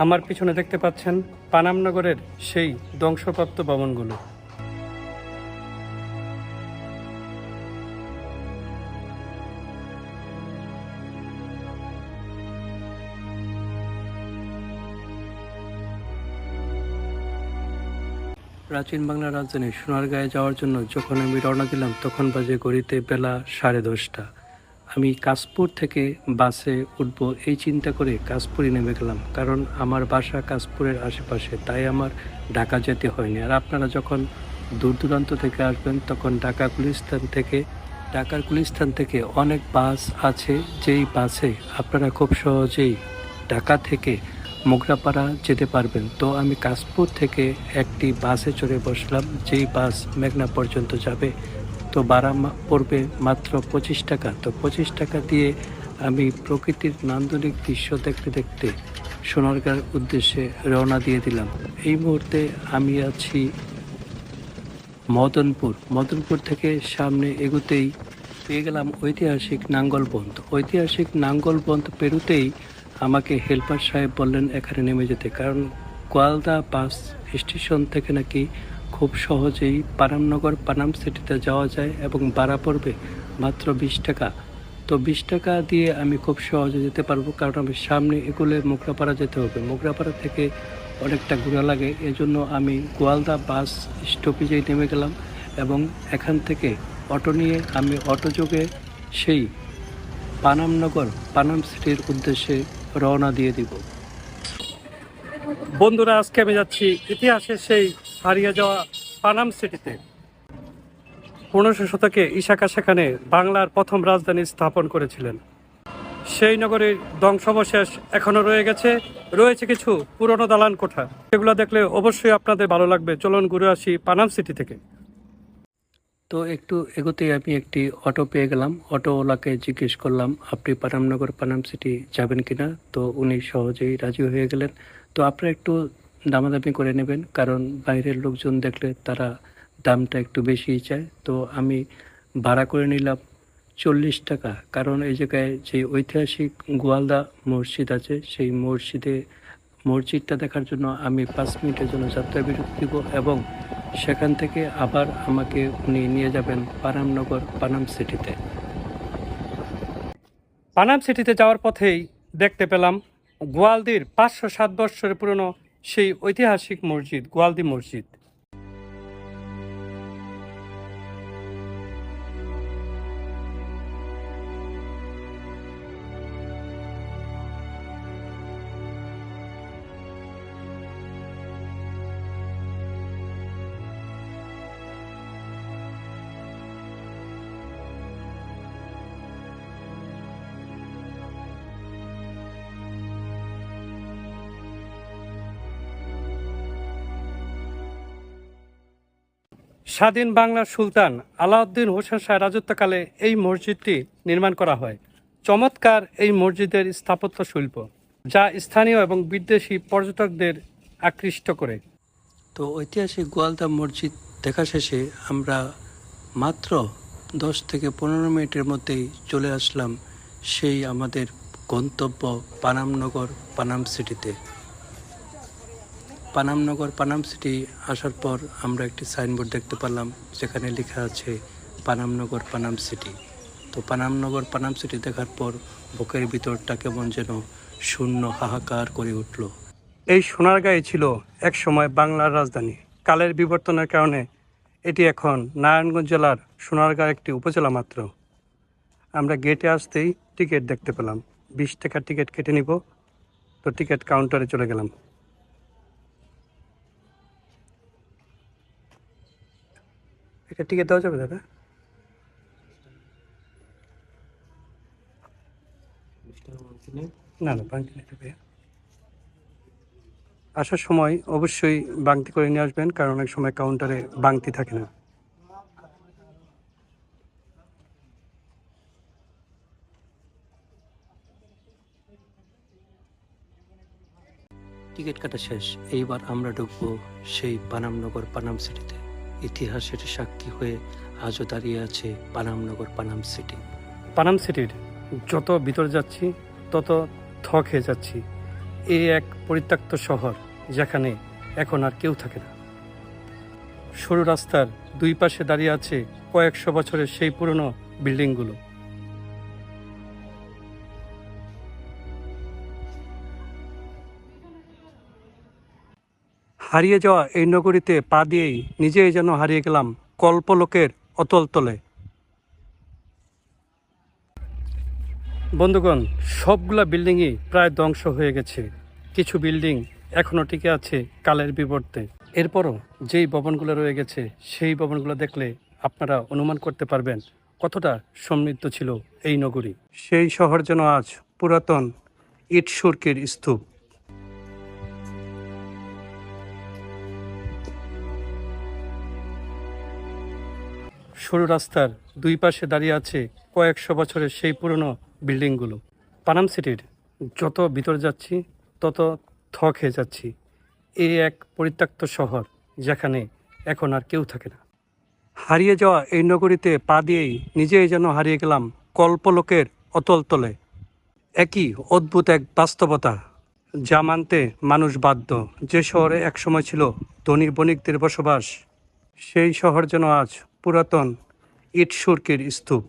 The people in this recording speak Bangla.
আমার পিছনে দেখতে পাচ্ছেন পানামনগরের সেই ধ্বংসপ্রাপ্ত ভবনগুলো। প্রাচীন বাংলার রাজধানী সোনারগাঁয়ে যাওয়ার জন্য যখন আমি রওনা দিলাম তখন বাজে ঘড়িতে বেলা 10:30। আমি কাশপুর থেকে বাসে উঠবো এই চিন্তা করে কাশপুরে নেমে গেলাম, কারণ আমার বাসা কাশপুরের আশেপাশে, তাই আমার ঢাকা যেতে হয়নি। আর আপনারা যখন দূর দূরান্ত থেকে আসবেন তখন ঢাকার গুলিস্তান থেকে অনেক বাস আছে, যেই বাসে আপনারা খুব সহজেই ঢাকা থেকে মোগরাপাড়া যেতে পারবেন। তো আমি কাশপুর থেকে একটি বাসে চড়ে বসলাম, যেই বাস মেঘনা পর্যন্ত যাবে। তো ভাড়া পড়বে মাত্র 25 টাকা। তো 25 টাকা দিয়ে আমি প্রকৃতির নান্দনিক দৃশ্য দেখতে দেখতে সোনারগাঁর উদ্দেশ্যে রওনা দিয়ে দিলাম। এই মুহূর্তে আমি আছি মদনপুর থেকে সামনে এগোতেই পেয়ে গেলাম ঐতিহাসিক নাঙ্গলবন্ধ। ঐতিহাসিক নাঙ্গলবন্ধ পেরুতেই আমাকে হেল্পার সাহেব বললেন এখানে নেমে যেতে, কারণ গোয়ালদা বাস স্টেশন থেকে নাকি খুব সহজেই পানামনগর পানাম সিটিতে যাওয়া যায় এবং ভাড়া পড়বে মাত্র 20 টাকা। তো 20 টাকা দিয়ে আমি খুব সহজে যেতে পারবো, কারণ আমি সামনে এগুলো মোগরাপাড়া যেতে হবে। মোগরাপাড়া থেকে অনেকটা ঘোরা লাগে, এজন্য আমি গোয়ালদা বাস স্টপেজেই নেমে গেলাম এবং এখান থেকে অটো নিয়ে আমি অটোযোগে সেই পানামনগর পানাম সিটির উদ্দেশ্যে রওনা দিয়ে দিব। বন্ধুরা, আজকে আমি যাচ্ছি ইতিহাসের সেই হারিয়ে যাওয়া পানাম সিটিতে। 1500 শতকে ইশাকা সেখানে বাংলার প্রথম রাজধানী স্থাপন করেছিলেন। সেই নগরীর ধ্বংসাবশেষ এখনো রয়েছে কিছু পুরনো দালান কোঠা। এগুলো দেখলে অবশ্যই আপনাদের ভালো লাগবে। চলুন ঘুরে আসি পানাম সিটি থেকে। তো একটু এগোতেই আমি একটি অটো পেয়ে গেলাম। অটোওয়ালাকে জিজ্ঞেস করলাম আপনি পানামনগর পানাম সিটি যাবেন কিনা। তো উনি সহজেই রাজি হয়ে গেলেন। তো আপনারা একটু দামাদামি করে নেবেন, কারণ বাইরের লোকজন দেখলে তারা দামটা একটু বেশিই চায়। তো আমি ভাড়া করে নিলাম 40 টাকা, কারণ এই জায়গায় যে ঐতিহাসিক গোয়ালদা মসজিদ আছে, সেই মসজিদটা দেখার জন্য আমি 5 মিনিটের জন্য যাত্রা বিরতি দিব এবং সেখান থেকে আবার আমাকে উনি নিয়ে যাবেন পানামনগর পানাম সিটিতে। পানাম সিটিতে যাওয়ার পথেই দেখতে পেলাম গোয়ালদির 507 বৎসরের পুরনো সেই ঐতিহাসিক মসজিদ, গোয়ালদি মসজিদ। স্বাধীন বাংলার সুলতান আলাউদ্দিন হোসেন শাহ রাজত্বকালে এই মসজিদটি নির্মাণ করা হয়। চমৎকার এই মসজিদের স্থাপত্য শিল্প, যা স্থানীয় এবং বিদেশি পর্যটকদের আকৃষ্ট করে। তো ঐতিহাসিক গোয়ালদা মসজিদ দেখা শেষে আমরা মাত্র 10 থেকে 15 মিনিটের মধ্যেই চলে আসলাম সেই আমাদের গন্তব্য পানামনগর পানাম সিটিতে। পানামনগর পানাম সিটি আসার পর আমরা একটি সাইনবোর্ড দেখতে পেলাম, যেখানে লেখা আছে পানামনগর পানাম সিটি। তো পানামনগর পানাম সিটি দেখার পর বুকের ভিতরটা কেমন যেন শূন্য হাহাকার করে উঠল। এই সোনারগাঁয়ে ছিল এক সময় বাংলার রাজধানী। কালের বিবর্তনের কারণে এটি এখন নারায়ণগঞ্জ জেলার সোনারগাঁ একটি উপজেলা মাত্র। আমরা গেটে আসতেই টিকিট দেখতে পেলাম, 20 টাকা টিকিট কেটে নিব। তো টিকিট কাউন্টারে চলে গেলাম। এটা টিকিট দেওয়া যাবে দাদা? না বাংতি নেবে। আসার সময় অবশ্যই বাংতি করে নিয়ে আসবেন, কারণ অনেক সময় কাউন্টারে বাংতি থাকে না। টিকিট কাটা শেষ। এইবার আমরা ঢুকবো সেই পানামনগর পানাম সিটিতে। ইতিহাসের সাক্ষী হয়ে আজও দাঁড়িয়ে আছে পানামনগর পানাম সিটি। পানাম সিটির যত ভিতরে যাচ্ছি তত থ খেয়ে যাচ্ছি। এই এক পরিত্যক্ত শহর যেখানে এখন আর কেউ থাকে না। সরু রাস্তার দুই পাশে দাঁড়িয়ে আছে কয়েকশো বছরের সেই পুরনো বিল্ডিংগুলো। হারিয়ে যাওয়া এই নগরীতে পা দিয়েই নিজেই যেন হারিয়ে গেলাম কল্পলোকের অতল তলে। বন্ধুগণ, সবগুলা বিল্ডিংই প্রায় ধ্বংস হয়ে গেছে। কিছু বিল্ডিং এখনও টিকে আছে কালের বিবর্তে। এরপরও যেই ভবনগুলো রয়ে গেছে সেই ভবনগুলো দেখলে আপনারা অনুমান করতে পারবেন কতটা সমৃদ্ধ ছিল এই নগরী। সেই শহর যেন আজ পুরাতন ইট সুরকির স্তূপ। সরু রাস্তার দুই পাশে দাঁড়িয়ে আছে কয়েকশো বছরের সেই পুরনো বিল্ডিংগুলো। পানাম সিটির যত ভিতরে যাচ্ছি তত খেয়ে যাচ্ছি। এই এক পরিত্যক্ত শহর যেখানে এখন আর কেউ থাকে না। হারিয়ে যাওয়া এই নগরীতে পা দিয়েই নিজেই যেন হারিয়ে গেলাম কল্পলোকের অতল তলে। একই অদ্ভুত এক বাস্তবতা যা মানতে মানুষ বাধ্য। যে শহরে একসময় ছিল ধনী বণিকদের বসবাস, সেই শহর যেন আজ পুরাতন ইট সুরকির স্তূপ।